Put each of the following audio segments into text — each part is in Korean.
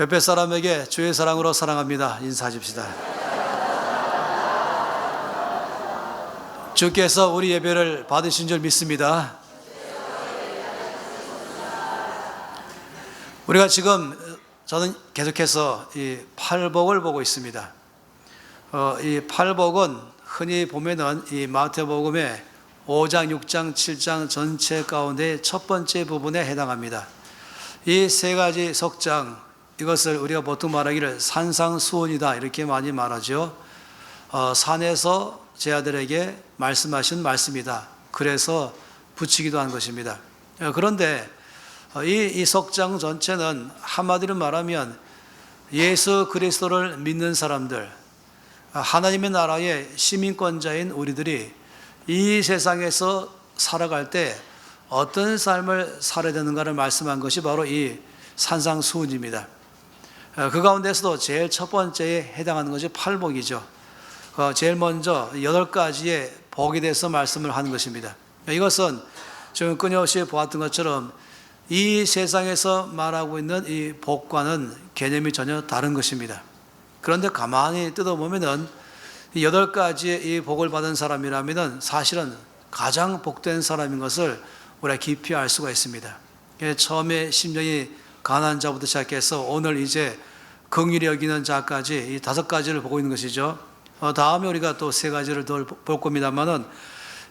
옆에 사람에게 주의 사랑으로 사랑합니다 인사하십시다. 주께서 우리 예배를 받으신 줄 믿습니다. 우리가 지금 저는 계속해서 이 팔복을 보고 있습니다. 이 팔복은 흔히 보면은 이 마태복음의 5장, 6장, 7장 전체 가운데 첫 번째 부분에 해당합니다. 이 세 가지 석장, 이것을 우리가 보통 말하기를 산상수훈이다 이렇게 많이 말하죠. 산에서 제 아들에게 말씀하신 말씀이다. 그래서 붙이기도 한 것입니다. 그런데 이 석장 전체는 한마디로 말하면 예수 그리스도를 믿는 사람들, 하나님의 나라의 시민권자인 우리들이 이 세상에서 살아갈 때 어떤 삶을 살아야 되는가를 말씀한 것이 바로 이 산상수훈입니다. 그 가운데서도 제일 첫 번째에 해당하는 것이 팔복이죠. 제일 먼저 8가지의 복에 대해서 말씀을 하는 것입니다. 이것은 지금 끊임없이 보았던 것처럼 이 세상에서 말하고 있는 이 복과는 개념이 전혀 다른 것입니다. 그런데 가만히 뜯어보면은 이 8가지의 이 복을 받은 사람이라면은 사실은 가장 복된 사람인 것을 우리가 깊이 알 수가 있습니다. 처음에 심령이 가난한 자부터 시작해서 오늘 이제 긍휼히 여기는 자까지 이 5가지를 보고 있는 것이죠. 다음에 우리가 또 3가지를 더 볼 겁니다만은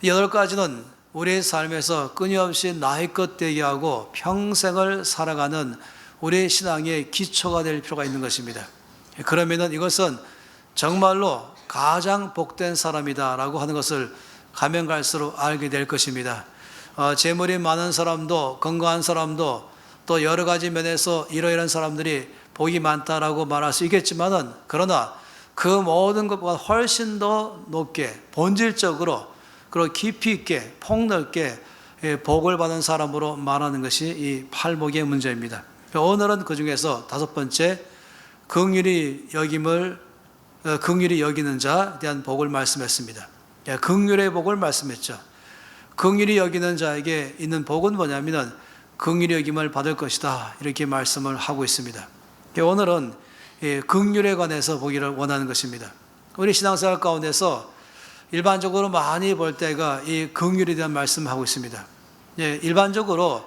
이 8가지는 우리의 삶에서 끊임없이 나의 것 되게 하고 평생을 살아가는 우리의 신앙의 기초가 될 필요가 있는 것입니다. 그러면은 이것은 정말로 가장 복된 사람이다라고 하는 것을 가면 갈수록 알게 될 것입니다. 재물이 많은 사람도 건강한 사람도 또 여러 가지 면에서 이러이러한 사람들이 복이 많다라고 말할 수 있겠지만은 그러나 그 모든 것보다 훨씬 더 높게 본질적으로 그리고 깊이 있게 폭넓게 복을 받은 사람으로 말하는 것이 이 팔복의 문제입니다. 오늘은 그 중에서 5번째 긍휼히 여기는 자에 대한 복을 말씀했습니다. 긍휼의 복을 말씀했죠. 긍휼히 여기는 자에게 있는 복은 뭐냐면은 긍휼히 여김을 받을 것이다 이렇게 말씀을 하고 있습니다. 오늘은 긍휼에 관해서 보기를 원하는 것입니다. 우리 신앙생활 가운데서 일반적으로 많이 볼 때가 이 긍휼에 대한 말씀을 하고 있습니다. 일반적으로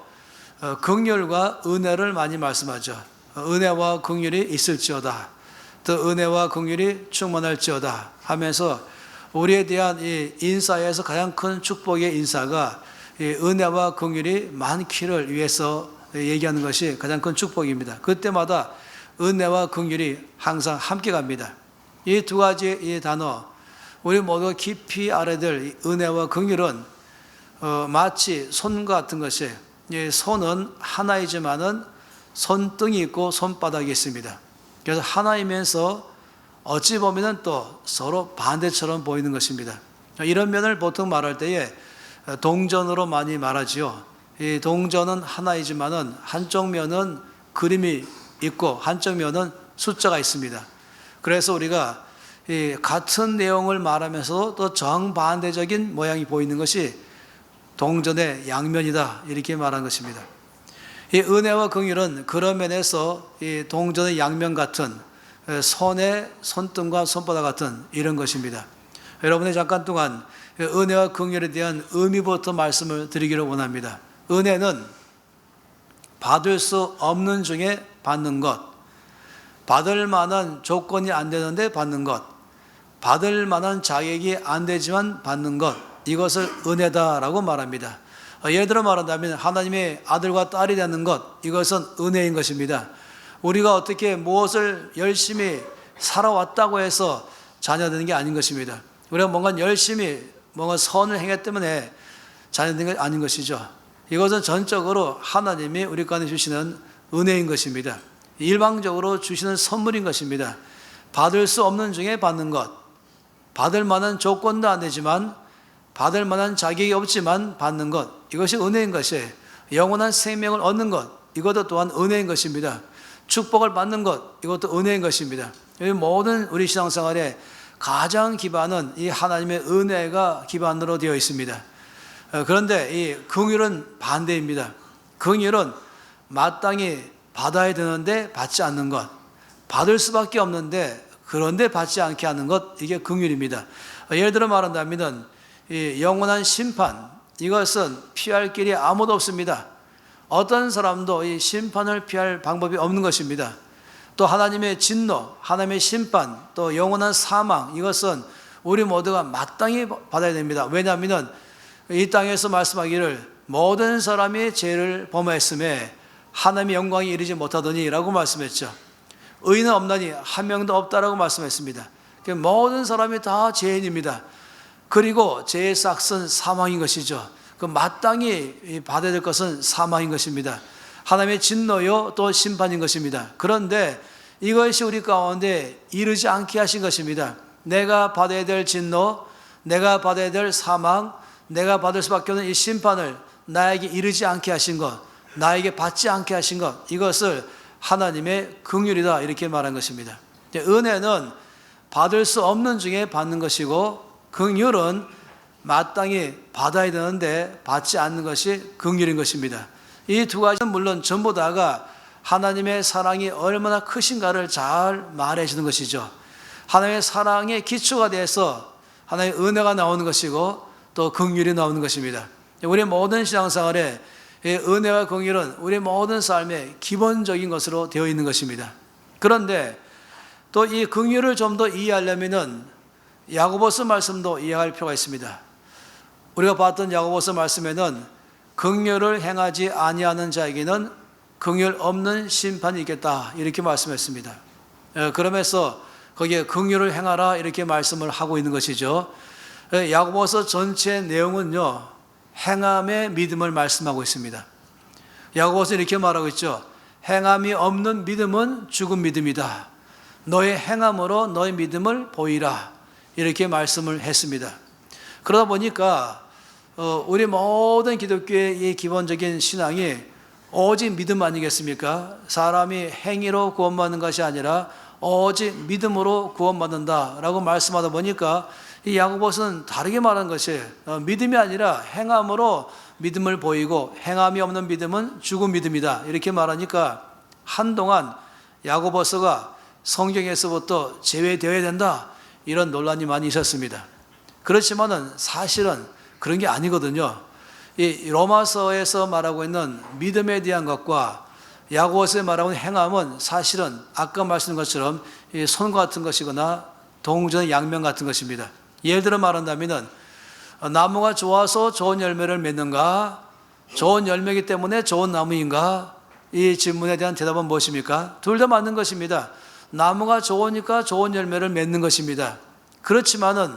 긍휼과 은혜를 많이 말씀하죠. 은혜와 긍휼이 있을지어다. 또 은혜와 긍휼이 충만할지어다 하면서 우리에 대한 이 인사에서 가장 큰 축복의 인사가 이 은혜와 긍휼이 많기를 위해서 얘기하는 것이 가장 큰 축복입니다. 그때마다 은혜와 긍휼이 항상 함께 갑니다. 이 2가지의 이 단어, 우리 모두 깊이 알아야 될 은혜와 긍휼은 마치 손 같은 것이, 손은 하나이지만은 손등이 있고 손바닥이 있습니다. 그래서 하나이면서 어찌 보면 또 서로 반대처럼 보이는 것입니다. 이런 면을 보통 말할 때에 동전으로 많이 말하지요. 이 동전은 하나이지만은 한쪽 면은 그림이 있고 한쪽 면은 숫자가 있습니다. 그래서 우리가 이 같은 내용을 말하면서 또 정반대적인 모양이 보이는 것이 동전의 양면이다 이렇게 말한 것입니다. 이 은혜와 긍휼은 그런 면에서 이 동전의 양면 같은 손의 손등과 손바닥 같은 이런 것입니다. 여러분의 잠깐 동안 은혜와 긍휼에 대한 의미부터 말씀을 드리기를 원합니다. 은혜는 받을 수 없는 중에 받는 것, 받을 만한 조건이 안 되는데 받는 것, 받을 만한 자격이 안 되지만 받는 것, 이것을 은혜다라고 말합니다. 예를 들어 말한다면 하나님의 아들과 딸이 되는 것, 이것은 은혜인 것입니다. 우리가 어떻게 무엇을 열심히 살아왔다고 해서 자녀 되는 게 아닌 것입니다. 우리가 뭔가 열심히 뭔가 선을 행했기 때문에 자녀 되는 게 아닌 것이죠. 이것은 전적으로 하나님이 우리 가운데 주시는 은혜인 것입니다. 일방적으로 주시는 선물인 것입니다. 받을 수 없는 중에 받는 것, 받을 만한 조건도 안 되지만 받을 만한 자격이 없지만 받는 것, 이것이 은혜인 것이에요. 영원한 생명을 얻는 것, 이것도 또한 은혜인 것입니다. 축복을 받는 것, 이것도 은혜인 것입니다. 모든 우리 신앙생활에 가장 기반은 이 하나님의 은혜가 기반으로 되어 있습니다. 그런데 이 긍휼은 반대입니다. 긍휼은 마땅히 받아야 되는데 받지 않는 것, 받을 수밖에 없는데 그런데 받지 않게 하는 것, 이게 긍휼입니다. 예를 들어 말한다면 이 영원한 심판, 이것은 피할 길이 아무도 없습니다. 어떤 사람도 이 심판을 피할 방법이 없는 것입니다. 또 하나님의 진노, 하나님의 심판, 또 영원한 사망, 이것은 우리 모두가 마땅히 받아야 됩니다. 왜냐하면 이 땅에서 말씀하기를 모든 사람이 죄를 범하였음에 하나님의 영광이 이르지 못하더니 라고 말씀했죠. 의인은 없나니 한 명도 없다라고 말씀했습니다. 모든 사람이 다 죄인입니다. 그리고 죄의 싹은 사망인 것이죠. 그 마땅히 받아야 될 것은 사망인 것입니다. 하나님의 진노요 또 심판인 것입니다. 그런데 이것이 우리 가운데 이르지 않게 하신 것입니다. 내가 받아야 될 진노, 내가 받아야 될 사망, 내가 받을 수밖에 없는 이 심판을 나에게 이르지 않게 하신 것, 나에게 받지 않게 하신 것, 이것을 하나님의 긍휼이다 이렇게 말한 것입니다. 은혜는 받을 수 없는 중에 받는 것이고 긍휼은 마땅히 받아야 되는데 받지 않는 것이 긍휼인 것입니다. 이 두 가지는 물론 전부 다가 하나님의 사랑이 얼마나 크신가를 잘 말해 주는 것이죠. 하나님의 사랑의 기초가 돼서 하나님의 은혜가 나오는 것이고 또 긍휼이 나오는 것입니다. 우리 모든 신앙생활에 은혜와 긍휼은 우리 모든 삶의 기본적인 것으로 되어 있는 것입니다. 그런데 또 이 긍휼을 좀 더 이해하려면은 야고보서 말씀도 이해할 필요가 있습니다. 우리가 봤던 야고보서 말씀에는 긍휼을 행하지 아니하는 자에게는 긍휼 없는 심판이 있겠다 이렇게 말씀했습니다. 그러면서 거기에 긍휼을 행하라 이렇게 말씀을 하고 있는 것이죠. 야고보서 전체 내용은요, 행함의 믿음을 말씀하고 있습니다. 야고보서 이렇게 말하고 있죠. 행함이 없는 믿음은 죽은 믿음이다. 너의 행함으로 너의 믿음을 보이라 이렇게 말씀을 했습니다. 그러다 보니까 우리 모든 기독교의 이 기본적인 신앙이 오직 믿음 아니겠습니까? 사람이 행위로 구원받는 것이 아니라 오직 믿음으로 구원받는다라고 말씀하다 보니까 이 야고보서는 다르게 말한 것이 믿음이 아니라 행함으로 믿음을 보이고 행함이 없는 믿음은 죽은 믿음이다 이렇게 말하니까 한동안 야고보서가 성경에서부터 제외되어야 된다 이런 논란이 많이 있었습니다. 그렇지만은 사실은 그런 게 아니거든요. 이 로마서에서 말하고 있는 믿음에 대한 것과 야고보서에 말하고 있는 행함은 사실은 아까 말씀드린 것처럼 손 같은 것이거나 동전 양면 같은 것입니다. 예를 들어 말한다면 나무가 좋아서 좋은 열매를 맺는가, 좋은 열매이기 때문에 좋은 나무인가, 이 질문에 대한 대답은 무엇입니까? 둘 다 맞는 것입니다. 나무가 좋으니까 좋은 열매를 맺는 것입니다. 그렇지만은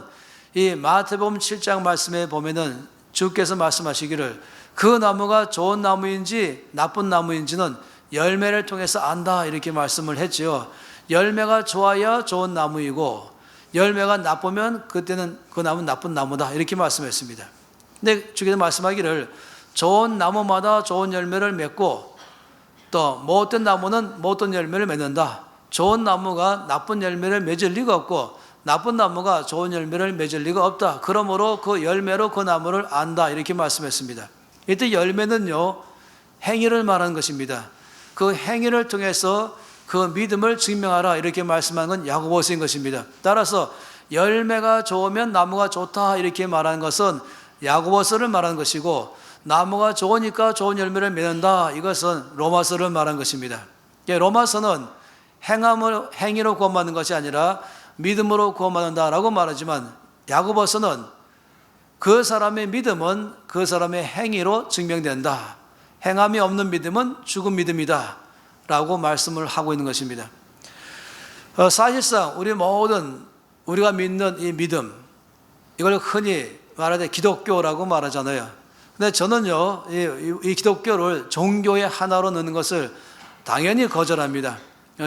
이 마태복음 7장 말씀에 보면은 주께서 말씀하시기를 그 나무가 좋은 나무인지 나쁜 나무인지는 열매를 통해서 안다 이렇게 말씀을 했지요. 열매가 좋아야 좋은 나무이고 열매가 나쁘면 그때는 그 나무는 나쁜 나무다 이렇게 말씀했습니다. 근데 주께서 말씀하기를 좋은 나무마다 좋은 열매를 맺고 또 못된 나무는 못된 열매를 맺는다. 좋은 나무가 나쁜 열매를 맺을 리가 없고 나쁜 나무가 좋은 열매를 맺을 리가 없다. 그러므로 그 열매로 그 나무를 안다 이렇게 말씀했습니다. 이때 열매는요 행위를 말하는 것입니다. 그 행위를 통해서 그 믿음을 증명하라 이렇게 말씀한 건 야고보서인 것입니다. 따라서 열매가 좋으면 나무가 좋다 이렇게 말하는 것은 야고보서를 말하는 것이고 나무가 좋으니까 좋은 열매를 맺는다 이것은 로마서를 말하는 것입니다. 로마서는 행위로 구원받는 것이 아니라 믿음으로 구원받는다라고 말하지만 야고보서는 그 사람의 믿음은 그 사람의 행위로 증명된다. 행함이 없는 믿음은 죽은 믿음이다 라고 말씀을 하고 있는 것입니다. 사실상 우리 모든 우리가 믿는 이 믿음, 이걸 흔히 말하되 기독교라고 말하잖아요. 근데 저는요 이 기독교를 종교의 하나로 넣는 것을 당연히 거절합니다.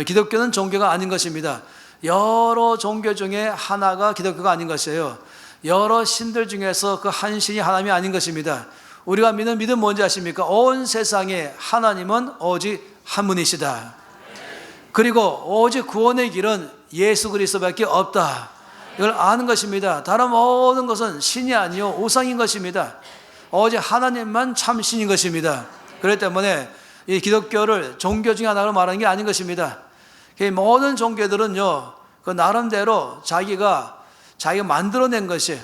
기독교는 종교가 아닌 것입니다. 여러 종교 중에 하나가 기독교가 아닌 것이에요. 여러 신들 중에서 그 한 신이 하나님이 아닌 것입니다. 우리가 믿는 믿음 뭔지 아십니까? 온 세상에 하나님은 오직 한 분이시다. 그리고 오직 구원의 길은 예수 그리스도밖에 없다. 이걸 아는 것입니다. 다른 모든 것은 신이 아니요 우상인 것입니다. 오직 하나님만 참 신인 것입니다. 그렇기 때문에 이 기독교를 종교 중에 하나로 말하는 게 아닌 것입니다. 모든 종교들은요, 그 나름대로 자기가 만들어낸 것이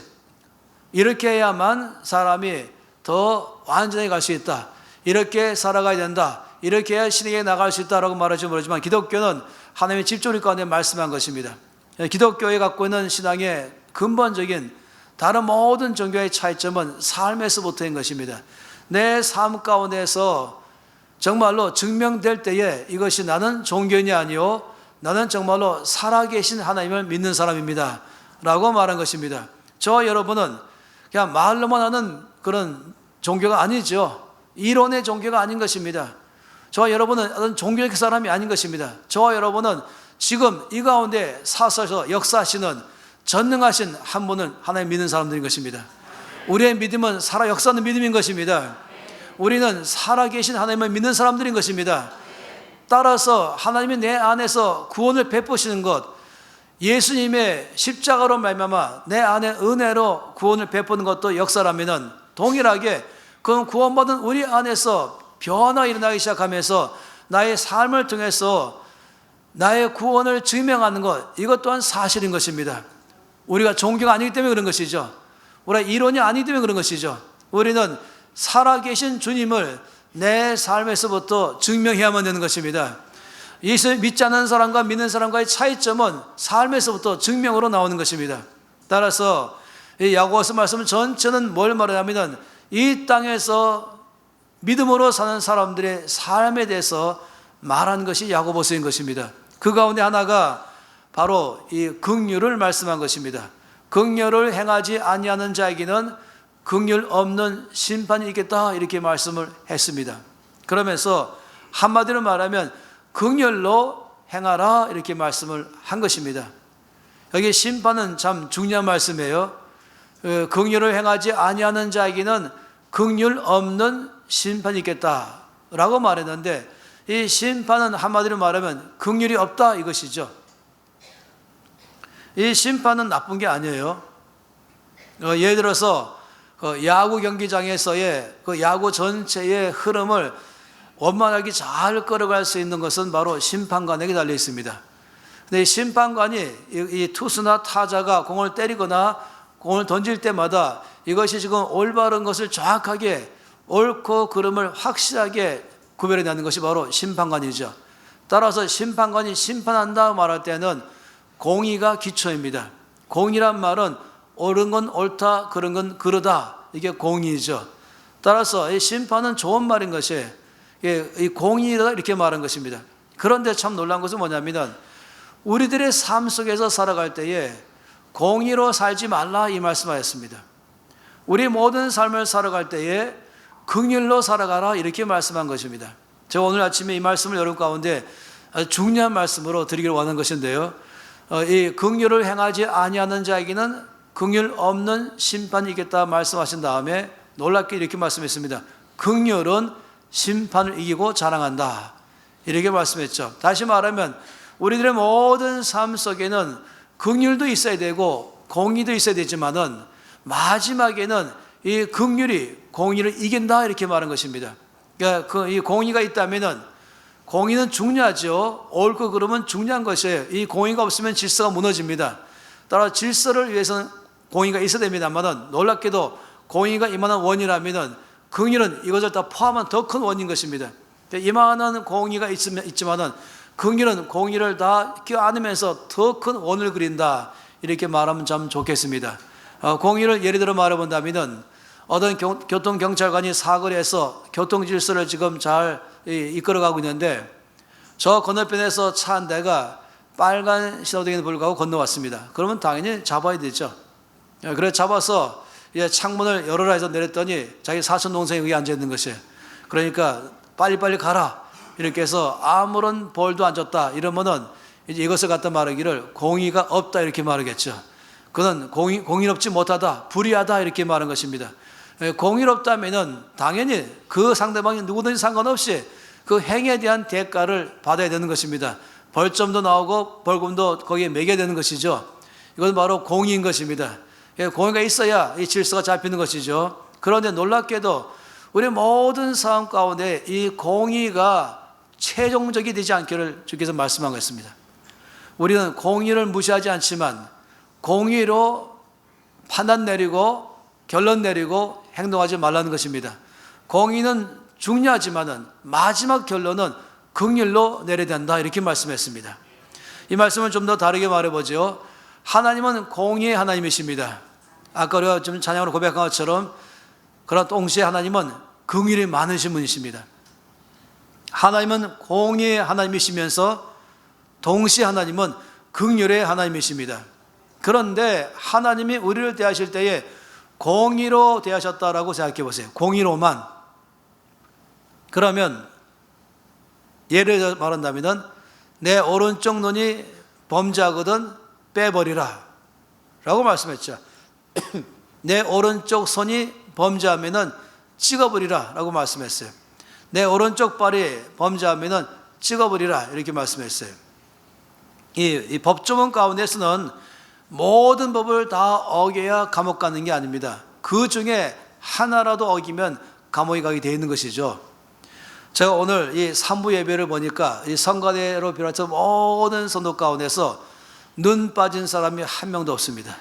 이렇게 해야만 사람이 더 완전히 갈 수 있다. 이렇게 살아가야 된다. 이렇게 해야 신에게 나갈 수 있다라고 말할지 모르지만 기독교는 하나님의 집조리 가운데 말씀한 것입니다. 기독교에 갖고 있는 신앙의 근본적인 다른 모든 종교의 차이점은 삶에서부터인 것입니다. 내 삶 가운데서 정말로 증명될 때에 이것이 나는 종교인이 아니요 나는 정말로 살아계신 하나님을 믿는 사람입니다 라고 말한 것입니다. 저와 여러분은 그냥 말로만 하는 그런 종교가 아니죠. 이론의 종교가 아닌 것입니다. 저와 여러분은 어떤 종교의 사람이 아닌 것입니다. 저와 여러분은 지금 이 가운데 사셔서 역사하시는 전능하신 한 분을 하나님 믿는 사람들인 것입니다. 우리의 믿음은 살아 역사하는 믿음인 것입니다. 우리는 살아계신 하나님을 믿는 사람들인 것입니다. 따라서 하나님이 내 안에서 구원을 베푸시는 것, 예수님의 십자가로 말미암아 내 안에 은혜로 구원을 베푸는 것도 역사라면은 동일하게 그 구원받은 우리 안에서 변화가 일어나기 시작하면서 나의 삶을 통해서 나의 구원을 증명하는 것, 이것 또한 사실인 것입니다. 우리가 종교가 아니기 때문에 그런 것이죠. 우리가 이론이 아니기 때문에 그런 것이죠. 우리는 살아계신 주님을 내 삶에서부터 증명해야만 되는 것입니다. 예수 믿지 않는 사람과 믿는 사람과의 차이점은 삶에서부터 증명으로 나오는 것입니다. 따라서 이 야고보서 말씀 전체는 뭘 말하냐면 이 땅에서 믿음으로 사는 사람들의 삶에 대해서 말한 것이 야고보서인 것입니다. 그 가운데 하나가 바로 이 긍휼을 말씀한 것입니다. 긍휼을 행하지 아니하는 자에게는 긍휼 없는 심판이 있겠다 이렇게 말씀을 했습니다. 그러면서 한마디로 말하면 긍휼로 행하라 이렇게 말씀을 한 것입니다. 여기 심판은 참 중요한 말씀이에요. 긍휼을 행하지 아니하는 자에게는 긍휼 없는 심판이 있겠다라고 말했는데 이 심판은 한마디로 말하면 긍휼이 없다 이것이죠. 이 심판은 나쁜 게 아니에요. 예를 들어서 야구 경기장에서의 그 야구 전체의 흐름을 원만하게 잘 끌어갈 수 있는 것은 바로 심판관에게 달려 있습니다. 근데 이 심판관이 이 투수나 타자가 공을 때리거나 공을 던질 때마다 이것이 지금 올바른 것을 정확하게 옳고 그름을 확실하게 구별해내는 것이 바로 심판관이죠. 따라서 심판관이 심판한다 말할 때는 공의가 기초입니다. 공의란 말은 옳은 건 옳다, 그런 건 그러다. 이게 공의죠. 따라서 이 심판은 좋은 말인 것이 이 공의다 이렇게 말한 것입니다. 그런데 참 놀라운 것은 뭐냐면 우리들의 삶 속에서 살아갈 때에 공의로 살지 말라 이 말씀하였습니다. 우리 모든 삶을 살아갈 때에 긍휼로 살아가라 이렇게 말씀한 것입니다. 제가 오늘 아침에 이 말씀을 여러분 가운데 아주 중요한 말씀으로 드리기를 원하는 것인데요. 이 긍휼을 행하지 아니하는 자에게는 긍휼 없는 심판이 있겠다 말씀하신 다음에 놀랍게 이렇게 말씀했습니다. 긍휼은 심판을 이기고 자랑한다 이렇게 말씀했죠. 다시 말하면 우리들의 모든 삶 속에는 긍휼도 있어야 되고 공의도 있어야 되지만은 마지막에는 이 긍휼이 공의를 이긴다 이렇게 말한 것입니다. 그러니까 이 공의가 있다면은 공의는 중요하죠. 옳고 그름은 중요한 것이에요. 이 공의가 없으면 질서가 무너집니다. 따라 질서를 위해서는 공의가 있어야 됩니다만은 놀랍게도 공의가 이만한 원이라면은 긍휼은 이것을 다 포함한 더 큰 원인 것입니다. 이만한 공의가 있지만은 긍휼은 공의를 다 껴안으면서 더 큰 원을 그린다 이렇게 말하면 참 좋겠습니다. 공의를 예를 들어 말해본다면은 어떤 교통경찰관이 사고를 해서 교통질서를 지금 잘 이끌어가고 있는데 저 건너편에서 차 한 대가 빨간 신호등에도 불구하고 건너왔습니다. 그러면 당연히 잡아야 되죠. 그래서 잡아서 창문을 열어라 해서 내렸더니 자기 사촌 동생이 여기 앉아있는 것이에요. 그러니까 빨리빨리 가라 이렇게 해서 아무런 벌도 안 줬다 이러면은 이제 이것을 갖다 말하기를 공의가 없다 이렇게 말하겠죠. 그는 공의롭지 못하다, 불의하다 이렇게 말한 것입니다. 공의롭다면은 당연히 그 상대방이 누구든지 상관없이 그 행에 대한 대가를 받아야 되는 것입니다. 벌점도 나오고 벌금도 거기에 매겨야 되는 것이죠. 이건 바로 공의인 것입니다. 공의가 있어야 이 질서가 잡히는 것이죠. 그런데 놀랍게도 우리 모든 상황 가운데 이 공의가 최종적이 되지 않기를 주께서 말씀하고 있습니다. 우리는 공의를 무시하지 않지만 공의로 판단 내리고 결론 내리고 행동하지 말라는 것입니다. 공의는 중요하지만은 마지막 결론은 긍휼로 내려야 된다, 이렇게 말씀했습니다. 이 말씀을 좀 더 다르게 말해보죠. 하나님은 공의의 하나님이십니다. 아까 우리가 좀 찬양으로 고백한 것처럼, 그러나 동시에 하나님은 긍휼이 많으신 분이십니다. 하나님은 공의의 하나님이시면서 동시에 하나님은 긍휼의 하나님이십니다. 그런데 하나님이 우리를 대하실 때에 공의로 대하셨다라고 생각해 보세요. 공의로만. 그러면 예를 들어 말한다면 내 오른쪽 눈이 범죄하거든 빼버리라 라고 말씀했죠. 내 오른쪽 손이 범죄하면 찍어버리라 라고 말씀했어요. 내 오른쪽 발이 범죄하면 찍어버리라, 이렇게 말씀했어요. 이 법조문 가운데서는 모든 법을 다 어겨야 감옥 가는 게 아닙니다. 그 중에 하나라도 어기면 감옥에 가게 되어 있는 것이죠. 제가 오늘 이 산부 예배를 보니까 이 성가대로 비롯해서 모든 성도 가운데서 눈 빠진 사람이 한 명도 없습니다.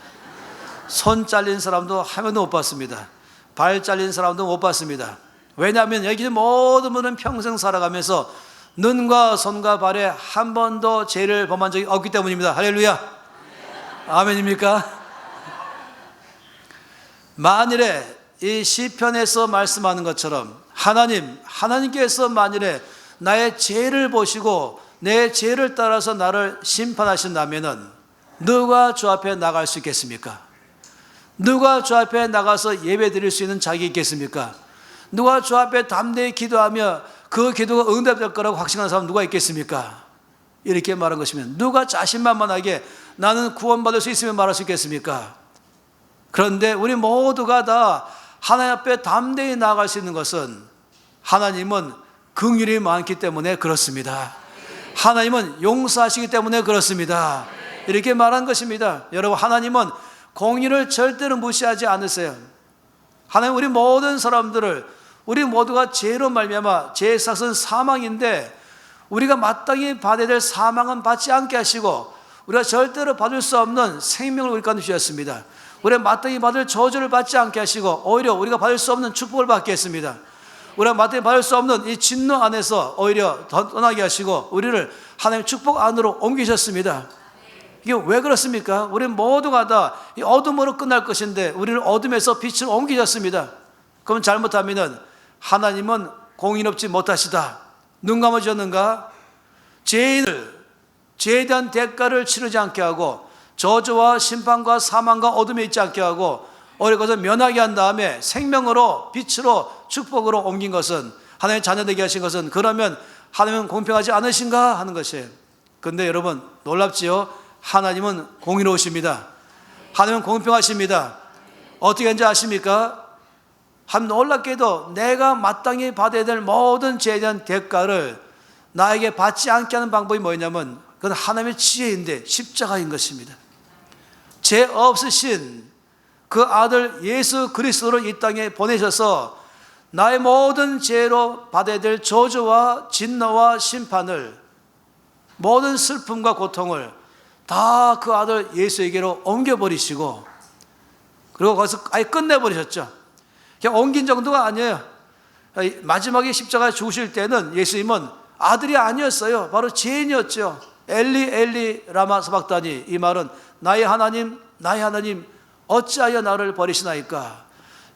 손 잘린 사람도 한 명도 못 봤습니다. 발 잘린 사람도 못 봤습니다. 왜냐하면 여기 모든 분은 평생 살아가면서 눈과 손과 발에 한 번도 죄를 범한 적이 없기 때문입니다. 할렐루야. 아멘입니까? 만일에 이 시편에서 말씀하는 것처럼 하나님께서 만일에 나의 죄를 보시고 내 죄를 따라서 나를 심판하신다면은 누가 주 앞에 나갈 수 있겠습니까? 누가 주 앞에 나가서 예배 드릴 수 있는 자격이 있겠습니까? 누가 주 앞에 담대히 기도하며 그 기도가 응답될 거라고 확신하는 사람 누가 있겠습니까? 이렇게 말한 것이면 누가 자신만만하게 나는 구원받을 수 있으면 말할 수 있겠습니까? 그런데 우리 모두가 다 하나님 앞에 담대히 나아갈 수 있는 것은 하나님은 긍휼이 많기 때문에 그렇습니다. 하나님은 용서하시기 때문에 그렇습니다. 이렇게 말한 것입니다. 여러분, 하나님은 공의를 절대로 무시하지 않으세요. 하나님 우리 모든 사람들을, 우리 모두가 죄로 말미암아 죄의 삭은 사망인데 우리가 마땅히 받아야 될 사망은 받지 않게 하시고 우리가 절대로 받을 수 없는 생명을 우리 가운데 주셨습니다. 우리가 마땅히 받을 저주를 받지 않게 하시고 오히려 우리가 받을 수 없는 축복을 받게 했습니다. 우리가 마땅히 받을 수 없는 이 진노 안에서 오히려 떠나게 하시고 우리를 하나님의 축복 안으로 옮기셨습니다. 이게 왜 그렇습니까? 우리 모두가 다 이 어둠으로 끝날 것인데 우리를 어둠에서 빛으로 옮기셨습니다. 그럼 잘못하면 하나님은 공의롭지 못하시다, 눈 감아주셨는가? 죄에 대한 대가를 치르지 않게 하고 저주와 심판과 사망과 어둠에 있지 않게 하고 오히려 그것을 면하게 한 다음에 생명으로 빛으로 축복으로 옮긴 것은, 하나님의 자녀 되게 하신 것은, 그러면 하나님은 공평하지 않으신가 하는 것이에요. 그런데 여러분 놀랍지요? 하나님은 공의로우십니다. 하나님은 공평하십니다. 어떻게 하는지 아십니까? 한 놀랍게도 내가 마땅히 받아야 될 모든 죄에 대한 대가를 나에게 받지 않게 하는 방법이 뭐냐면 그건 하나님의 지혜인데 십자가인 것입니다. 죄 없으신 그 아들 예수 그리스도를 이 땅에 보내셔서 나의 모든 죄로 받아야 될 저주와 진노와 심판을, 모든 슬픔과 고통을 다 그 아들 예수에게로 옮겨버리시고 그리고 거기서 아예 끝내버리셨죠. 그냥 옮긴 정도가 아니에요. 마지막에 십자가에 죽으실 때는 예수님은 아들이 아니었어요. 바로 죄인이었죠. 엘리 엘리 라마 사박다니, 이 말은 나의 하나님 나의 하나님 어찌하여 나를 버리시나이까.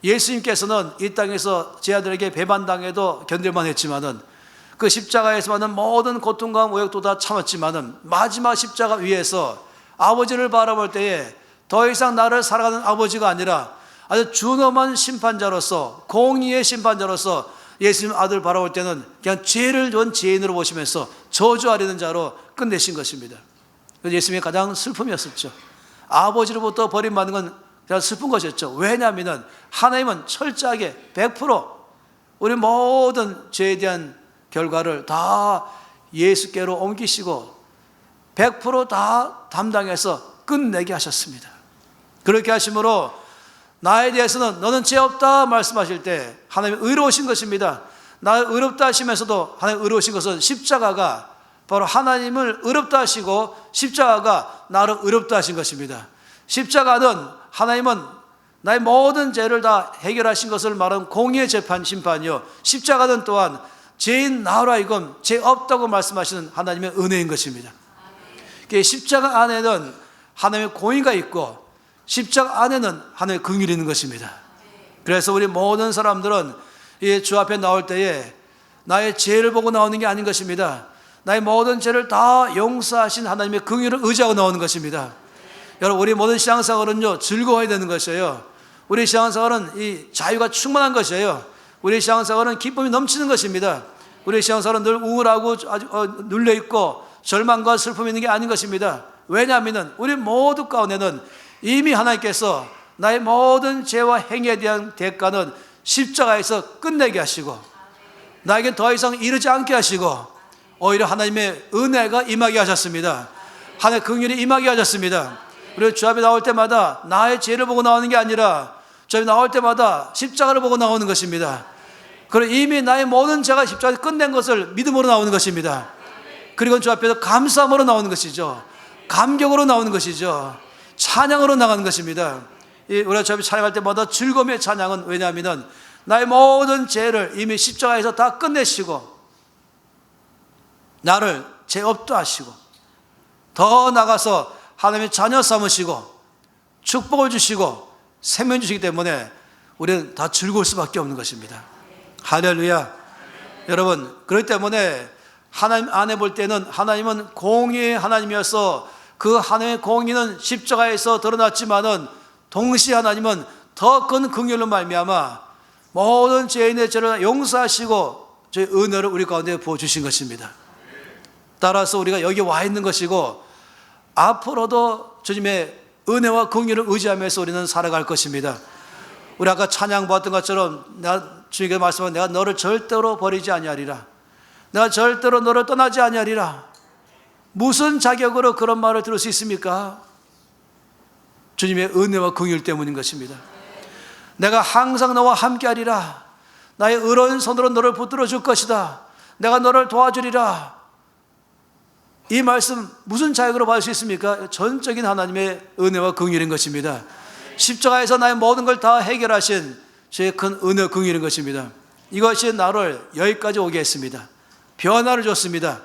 예수님께서는 이 땅에서 제 아들에게 배반당해도 견딜만 했지만은 그 십자가에서 받는 모든 고통과 모욕도 다 참았지만은 마지막 십자가 위에서 아버지를 바라볼 때에 더 이상 나를 살아가는 아버지가 아니라 아주 준엄한 심판자로서, 공의의 심판자로서 예수님 아들 바라볼 때는 그냥 죄를 전 죄인으로 보시면서 저주하려는 자로 끝내신 것입니다. 그래서 예수님의 가장 슬픔이었었죠. 아버지로부터 버림받는 건 그냥 슬픈 것이었죠. 왜냐하면 하나님은 철저하게 100% 우리 모든 죄에 대한 결과를 다 예수께로 옮기시고 100% 다 담당해서 끝내게 하셨습니다. 그렇게 하심으로 나에 대해서는 너는 죄 없다 말씀하실 때 하나님이 의로우신 것입니다. 나를 의롭다 하시면서도 하나님 의로우신 것은 십자가가 바로 하나님을 의롭다 하시고 십자가가 나를 의롭다 하신 것입니다. 십자가는 하나님은 나의 모든 죄를 다 해결하신 것을 말하는 공의의 재판 심판이요, 십자가는 또한 죄인 나로 하여금 죄 없다고 말씀하시는 하나님의 은혜인 것입니다. 십자가 안에는 하나님의 공의가 있고 십자가 안에는 하나님의 긍휼이 있는 것입니다. 그래서 우리 모든 사람들은 이 주 앞에 나올 때에 나의 죄를 보고 나오는 게 아닌 것입니다. 나의 모든 죄를 다 용서하신 하나님의 긍휼을 의지하고 나오는 것입니다. 여러분, 우리 모든 신앙생활은요, 즐거워야 되는 것이에요. 우리 신앙생활은 이 자유가 충만한 것이에요. 우리 신앙생활은 기쁨이 넘치는 것입니다. 우리 신앙생활은 늘 우울하고 눌려있고 절망과 슬픔이 있는 게 아닌 것입니다. 왜냐하면 우리 모두 가운데는 이미 하나님께서 나의 모든 죄와 행위에 대한 대가는 십자가에서 끝내게 하시고 나에게 더 이상 이르지 않게 하시고 오히려 하나님의 은혜가 임하게 하셨습니다. 하나님의 긍휼이 임하게 하셨습니다. 우리 주 앞에 나올 때마다 나의 죄를 보고 나오는 게 아니라 주 앞에 나올 때마다 십자가를 보고 나오는 것입니다. 그리고 이미 나의 모든 죄가 십자가에서 끝낸 것을 믿음으로 나오는 것입니다. 그리고 주 앞에서 감사함으로 나오는 것이죠. 감격으로 나오는 것이죠. 찬양으로 나가는 것입니다. 우리가 주 앞에 찬양할 때마다 즐거움의 찬양은 왜냐하면 나의 모든 죄를 이미 십자가에서 다 끝내시고 나를 죄 없다 하시고 더 나가서 하나님의 자녀 삼으시고 축복을 주시고 생명 주시기 때문에 우리는 다 즐거울 수밖에 없는 것입니다. 할렐루야. 여러분, 그렇기 때문에 하나님 안에 볼 때는 하나님은 공의의 하나님이어서 그 하나님의 공의는 십자가에서 드러났지만은 동시에 하나님은 더 큰 긍휼로 말미암아 모든 죄인의 죄를 용서하시고 저희 은혜를 우리 가운데 부어주신 것입니다. 따라서 우리가 여기 와 있는 것이고 앞으로도 주님의 은혜와 긍휼을 의지하면서 우리는 살아갈 것입니다. 우리 아까 찬양 보았던 것처럼 주님께 말씀한 내가 너를 절대로 버리지 아니하리라, 내가 절대로 너를 떠나지 아니하리라. 무슨 자격으로 그런 말을 들을 수 있습니까? 주님의 은혜와 긍휼 때문인 것입니다. 내가 항상 너와 함께하리라, 나의 의로운 손으로 너를 붙들어 줄 것이다, 내가 너를 도와주리라. 이 말씀 무슨 자격으로 받을 수 있습니까? 전적인 하나님의 은혜와 긍휼인 것입니다. 십자가에서 나의 모든 걸 다 해결하신 주의 큰 은혜 긍휼인 것입니다. 이것이 나를 여기까지 오게 했습니다. 변화를 줬습니다.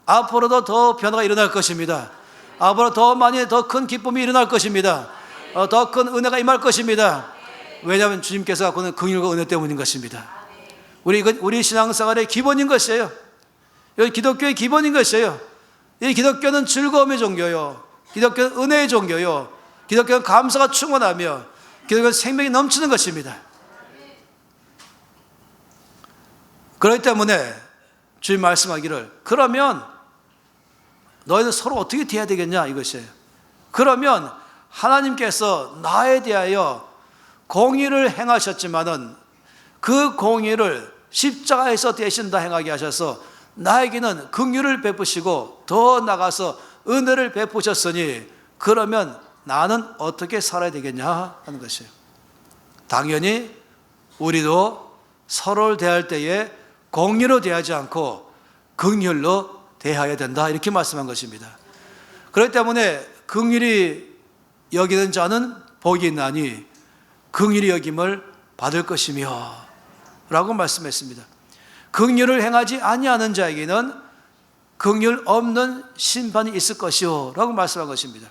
앞으로도 더 변화가 일어날 것입니다. 앞으로 더 많이 더 큰 기쁨이 일어날 것입니다. 더 큰 은혜가 임할 것입니다. 왜냐하면 주님께서 갖고 있는 긍휼과 은혜 때문인 것입니다. 우리 신앙생활의 기본인 것이에요. 여기 기독교의 기본인 것이에요. 이 기독교는 즐거움의 종교요, 기독교는 은혜의 종교요, 기독교는 감사가 충만하며 기독교는 생명이 넘치는 것입니다. 그렇기 때문에 주님 말씀하기를 그러면 너희는 서로 어떻게 대해야 되겠냐 이것이에요. 그러면 하나님께서 나에 대하여 공의를 행하셨지만은 그 공의를 십자가에서 대신 다 행하게 하셔서 나에게는 긍휼을 베푸시고 더 나가서 은혜를 베푸셨으니 그러면 나는 어떻게 살아야 되겠냐 하는 것이에요. 당연히 우리도 서로를 대할 때에 공의로 대하지 않고 긍휼로 대해야 된다 이렇게 말씀한 것입니다. 그렇기 때문에 긍휼히 여기는 자는 복이 있나니 긍휼히 여김을 받을 것이며 라고 말씀했습니다. 긍휼을 행하지 아니하는 자에게는 긍휼 없는 심판이 있을 것이요 라고 말씀한 것입니다.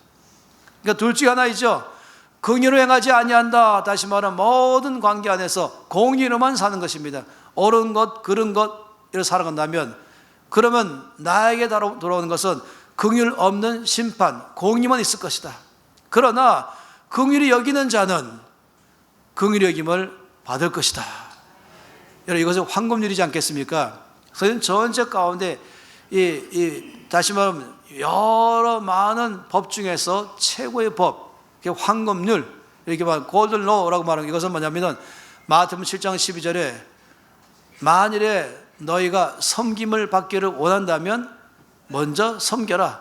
그러니까 둘 중에 하나이죠. 긍휼을 행하지 아니한다, 다시 말하면 모든 관계 안에서 공의로만 사는 것입니다. 옳은 것, 그른 것 이렇게 살아간다면 그러면 나에게 돌아오는 것은 긍휼 없는 심판, 공의만 있을 것이다. 그러나 긍휼히 여기는 자는 긍휼히 여김을 받을 것이다. 여러분, 이것은 황금률이지 않겠습니까? 그래서 전체 가운데 다시 말하면 여러 많은 법 중에서 최고의 법, 황금률, 이렇게 말 골든 로우라고 말하는 이것은 뭐냐면은 마태복음 7장 12절에 만일에 너희가 섬김을 받기를 원한다면 먼저 섬겨라.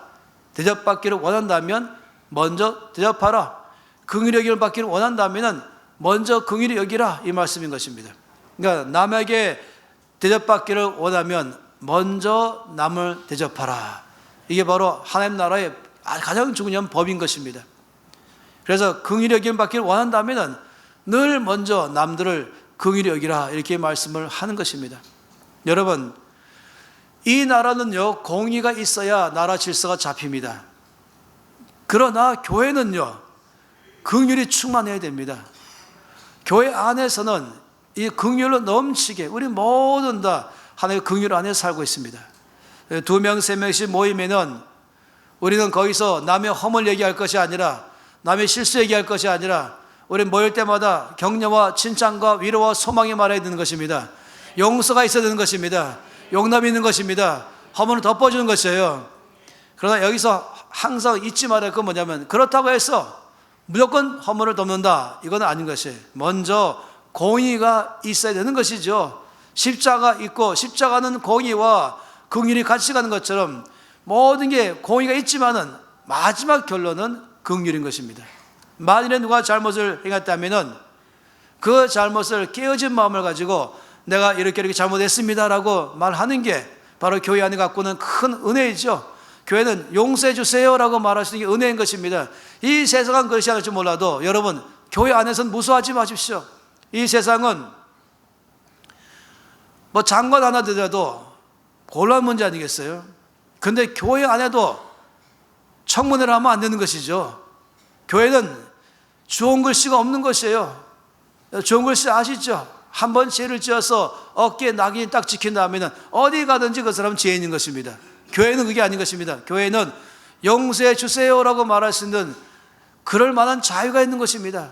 대접받기를 원한다면 먼저 대접하라. 긍휼히 여김을 받기를 원한다면 먼저 긍휼히 여기라, 이 말씀인 것입니다. 그러니까 남에게 대접받기를 원하면 먼저 남을 대접하라. 이게 바로 하나님 나라의 가장 중요한 법인 것입니다. 그래서 긍휼히 여김 받기를 원한다면 늘 먼저 남들을 긍휼히 여기라, 이렇게 말씀을 하는 것입니다. 여러분, 이 나라는요, 공의가 있어야 나라 질서가 잡힙니다. 그러나 교회는요, 긍휼이 충만해야 됩니다. 교회 안에서는 이 긍휼로 넘치게 우리 모든 다 하나님의 긍휼 안에 살고 있습니다. 2명, 3명씩 모이면은 우리는 거기서 남의 허물 얘기할 것이 아니라, 남의 실수 얘기할 것이 아니라, 우리 모일 때마다 격려와 칭찬과 위로와 소망이 말해야 되는 것입니다. 용서가 있어야 되는 것입니다. 용납이 있는 것입니다. 허물을 덮어주는 것이에요. 그러나 여기서 항상 잊지 말아야 할 건 뭐냐면, 그렇다고 해서 무조건 허물을 덮는다, 이건 아닌 것이에요. 먼저 공의가 있어야 되는 것이죠. 십자가 있고, 십자가는 공의와 긍휼이 같이 가는 것처럼 모든 게 공의가 있지만은 마지막 결론은 긍휼인 것입니다. 만일에 누가 잘못을 행했다면은 그 잘못을 깨어진 마음을 가지고 내가 이렇게 잘못했습니다라고 말하는 게 바로 교회 안에 갖고 있는 큰 은혜이죠. 교회는 용서해 주세요라고 말할 수 있는 게 은혜인 것입니다. 이 세상은 그렇지 않을지 몰라도 여러분, 교회 안에서는 무서워하지 마십시오. 이 세상은 뭐 장관 하나 되더라도 곤란 문제 아니겠어요? 근데 교회 안에도 청문회를 하면 안 되는 것이죠. 교회는 좋은 글씨가 없는 것이에요. 좋은 글씨 아시죠? 한번 죄를 지어서 어깨에 낙인이 딱 찍힌 다음에는 어디 가든지 그 사람은 죄인인 것입니다. 교회는 그게 아닌 것입니다. 교회는 용서해 주세요라고 말할 수 있는 그럴 만한 자유가 있는 것입니다.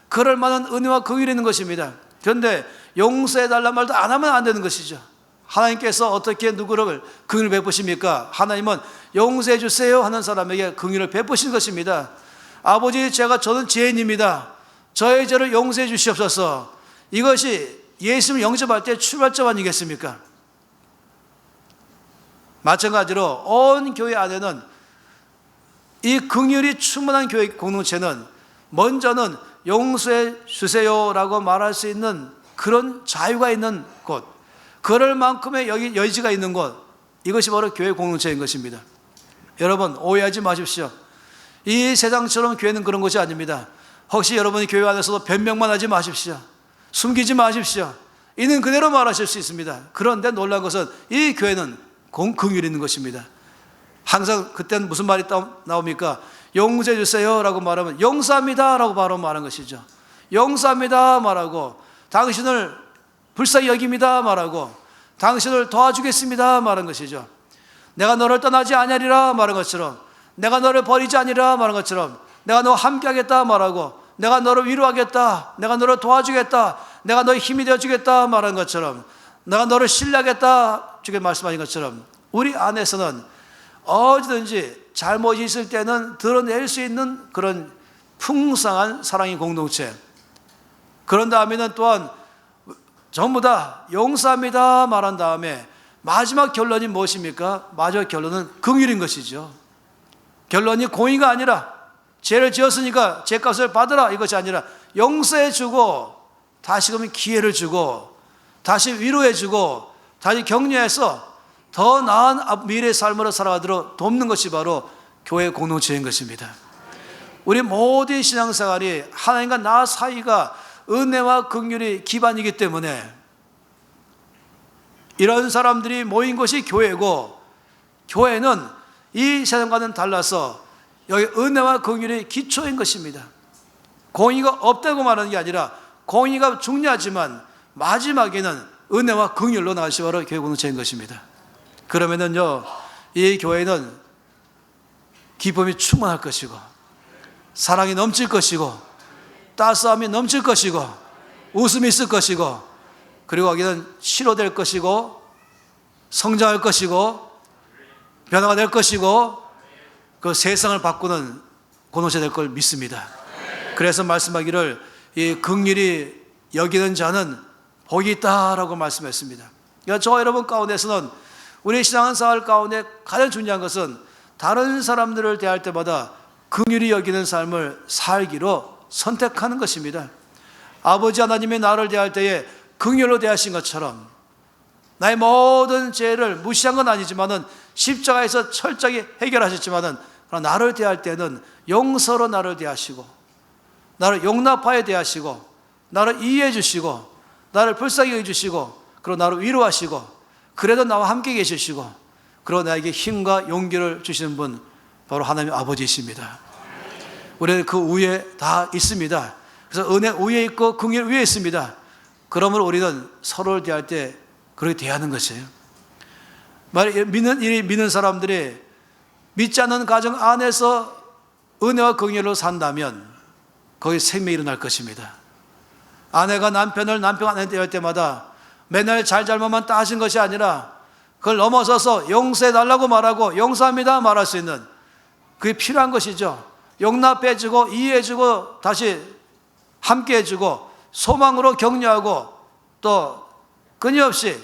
그럴 만한 은혜와 긍휼이 있는 것입니다. 그런데 용서해 달란 말도 안 하면 안 되는 것이죠. 하나님께서 어떻게 누구를 긍휼을 베푸십니까? 하나님은 용서해 주세요 하는 사람에게 긍휼을 베푸신 것입니다. 아버지, 저는 죄인입니다. 저의 죄를 용서해 주시옵소서. 이것이 예수님을 영접할 때 출발점 아니겠습니까? 마찬가지로 온 교회 안에는 이 긍휼이 충만한 교회 공동체는 먼저는 용서해 주세요라고 말할 수 있는 그런 자유가 있는 곳, 그럴 만큼의 여지가 있는 곳, 이것이 바로 교회 공동체인 것입니다. 여러분, 오해하지 마십시오. 이 세상처럼 교회는 그런 것이 아닙니다. 혹시 여러분이 교회 안에서도 변명만 하지 마십시오. 숨기지 마십시오. 있는 그대로 말하실 수 있습니다. 그런데 놀라운 것은 이 교회는 긍휼이 있는 것입니다. 항상 그때는 무슨 말이 나옵니까? 용서해 주세요 라고 말하면 용서합니다 라고 바로 말하는 것이죠. 용서합니다 말하고, 당신을 불쌍히 여깁니다 말하고, 당신을 도와주겠습니다 말하는 것이죠. 내가 너를 떠나지 아니하리라 말한 것처럼, 내가 너를 버리지 아니라 말한 것처럼, 내가 너와 함께 하겠다 말하고, 내가 너를 위로하겠다, 내가 너를 도와주겠다, 내가 너의 힘이 되어주겠다 말한 것처럼, 내가 너를 신뢰하겠다 주께 말씀하신 것처럼, 우리 안에서는 어디든지 잘못이 있을 때는 드러낼 수 있는 그런 풍성한 사랑의 공동체, 그런 다음에는 또한 전부 다 용서합니다 말한 다음에 마지막 결론이 무엇입니까? 마지막 결론은 긍휼인 것이죠. 결론이 공의가 아니라 죄를 지었으니까 죄값을 받으라 이것이 아니라 용서해 주고, 다시금 기회를 주고, 다시 위로해 주고, 다시 격려해서 더 나은 미래의 삶으로 살아가도록 돕는 것이 바로 교회 공동체인 것입니다. 우리 모든 신앙생활이 하나님과 나 사이가 은혜와 긍휼이 기반이기 때문에 이런 사람들이 모인 것이 교회고, 교회는 이 세상과는 달라서 여기 은혜와 긍휼이 기초인 것입니다. 공의가 없다고 말하는 게 아니라 공의가 중요하지만 마지막에는 은혜와 긍휼로 나가시 바로 교회 공동체인 것입니다. 그러면은요, 이 교회는 기쁨이 충만할 것이고, 사랑이 넘칠 것이고, 따스함이 넘칠 것이고, 웃음이 있을 것이고, 그리고 거기는 치료될 것이고, 성장할 것이고, 변화가 될 것이고, 그 세상을 바꾸는 공동체 될 걸 믿습니다. 그래서 말씀하기를 이 긍휼히 여기는 자는 복이 있다라고 말씀했습니다. 그러니까 저 여러분 가운데서는 우리 신앙생활 가운데 가장 중요한 것은 다른 사람들을 대할 때마다 긍휼히 여기는 삶을 살기로 선택하는 것입니다. 아버지 하나님이 나를 대할 때에 긍휼로 대하신 것처럼 나의 모든 죄를 무시한 건 아니지만은 십자가에서 철저하게 해결하셨지만은 나를 대할 때는 용서로 나를 대하시고 나를 용납하여 대하시고 나를 이해해 주시고 나를 불쌍히 해 주시고 그리고 나를 위로하시고 그래도 나와 함께 계시고 그리고 나에게 힘과 용기를 주시는 분 바로 하나님 아버지이십니다. 우리는 그 위에 다 있습니다. 그래서 은혜 위에 있고 긍휼 위에 있습니다. 그러므로 우리는 서로를 대할 때 그렇게 대하는 것이에요. 믿는 사람들이 믿지 않는 가정 안에서 은혜와 긍휼로 산다면 거기 생명이 일어날 것입니다. 아내가 남편을 남편한테 대할 때마다 맨날 잘못만 따진 것이 아니라 그걸 넘어서서 용서해달라고 말하고 용서합니다 말할 수 있는 그게 필요한 것이죠. 용납해주고 이해해주고 다시 함께해주고 소망으로 격려하고 또 끊임없이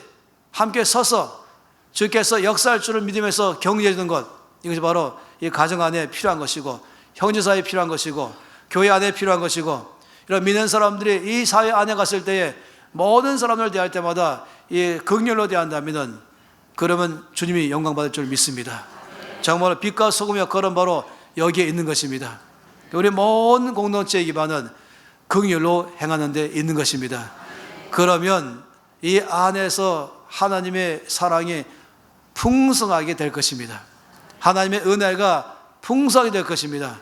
함께 서서 주께서 역사할 줄을 믿으면서 격려해주는 것, 이것이 바로 이 가정 안에 필요한 것이고 형제 사이에 필요한 것이고 교회 안에 필요한 것이고 이런 믿는 사람들이 이 사회 안에 갔을 때에 모든 사람을 대할 때마다 이 긍휼로 대한다면 그러면 주님이 영광 받을 줄 믿습니다. 정말 빛과 소금의 역할은 바로 여기에 있는 것입니다. 우리 모든 공동체의 기반은 긍휼로 행하는 데 있는 것입니다. 그러면 이 안에서 하나님의 사랑이 풍성하게 될 것입니다. 하나님의 은혜가 풍성하게 될 것입니다.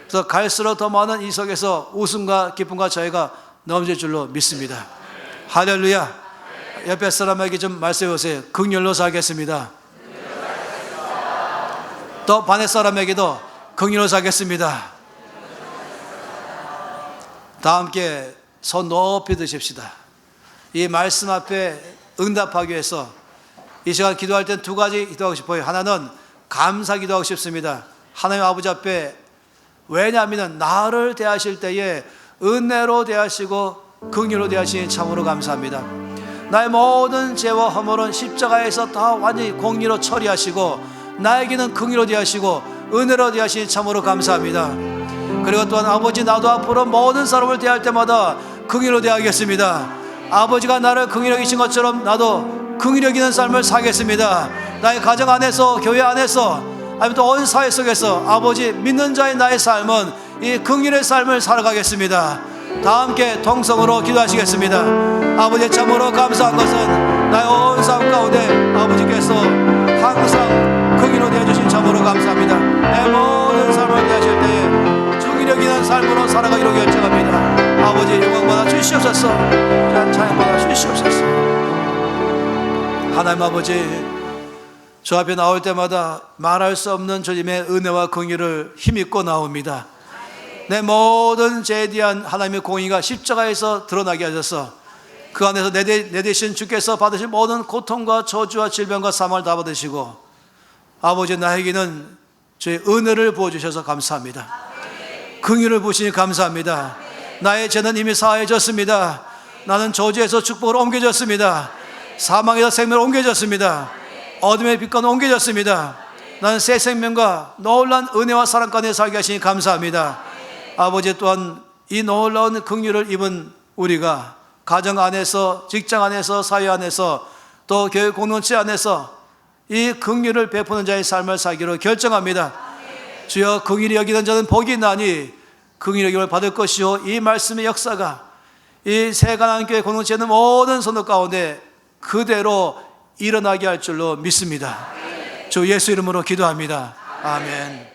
그래서 갈수록 더 많은 이 속에서 웃음과 기쁨과 저희가 넘칠 줄로 믿습니다. 할렐루야. 옆에 사람에게 좀 말씀해 보세요. 긍휼로 살겠습니다. 또 반대 사람에게도 긍휼로 살겠습니다. 다 함께 손 높이 드십시다. 이 말씀 앞에 응답하기 위해서 이 시간 기도할 땐 두 가지 기도하고 싶어요. 하나는 감사 기도하고 싶습니다. 하나님 아버지 앞에, 왜냐하면 나를 대하실 때에 은혜로 대하시고 긍휼로 대하시니 참으로 감사합니다. 나의 모든 죄와 허물은 십자가에서 다 완전히 공의로 처리하시고 나에게는 긍휼로 대하시고 은혜로 대하시니 참으로 감사합니다. 그리고 또한 아버지, 나도 앞으로 모든 사람을 대할 때마다 긍휼로 대하겠습니다. 아버지가 나를 긍휼히 여기신 것처럼 나도 긍휼히 여기는 삶을 살겠습니다. 나의 가정 안에서, 교회 안에서, 아니면 또 온 사회 속에서 아버지 믿는 자의 나의 삶은 이 긍휼의 삶을 살아가겠습니다. 다 함께 동성으로 기도하시겠습니다. 아버지, 참으로 감사한 것은 나의 온 삶 가운데 아버지께서 항상 긍휼로 대해주신 참으로 감사합니다. 내 모든 삶을 대하실 때에 긍휼히 여기는 삶으로 살아가기로 결정합니다. 아버지, 영광받아 주시옵소서. 찬양받아 주시옵소서. 하나님 아버지, 저 앞에 나올 때마다 말할 수 없는 주님의 은혜와 긍휼을 힘입고 나옵니다. 내 모든 죄에 대한 하나님의 공의가 십자가에서 드러나게 하셔서 그 안에서 내 대신 주께서 받으신 모든 고통과 저주와 질병과 사망을 다 받으시고 아버지, 나에게는 주의 은혜를 부어주셔서 감사합니다. 긍휼을 부으시니 감사합니다. 나의 죄는 이미 사해졌습니다. 나는 저주에서 축복으로 옮겨졌습니다. 사망에서 생명으로 옮겨졌습니다. 어둠의 빛과 옮겨졌습니다. 나는 새 생명과 놀라운 은혜와 사랑 가운데 살게 하시니 감사합니다. 아버지, 또한 이 놀라운 긍휼을 입은 우리가 가정 안에서, 직장 안에서, 사회 안에서, 또 교회 공동체 안에서 이 긍휼을 베푸는 자의 삶을 살기로 결정합니다. 주여, 긍휼히 여기는 자는 복이 나니 긍휼히 여김을 받을 것이요, 이 말씀의 역사가 이 새가난교회 공동체는 모든 선도 가운데 그대로 일어나게 할 줄로 믿습니다. 주 예수 이름으로 기도합니다. 아멘.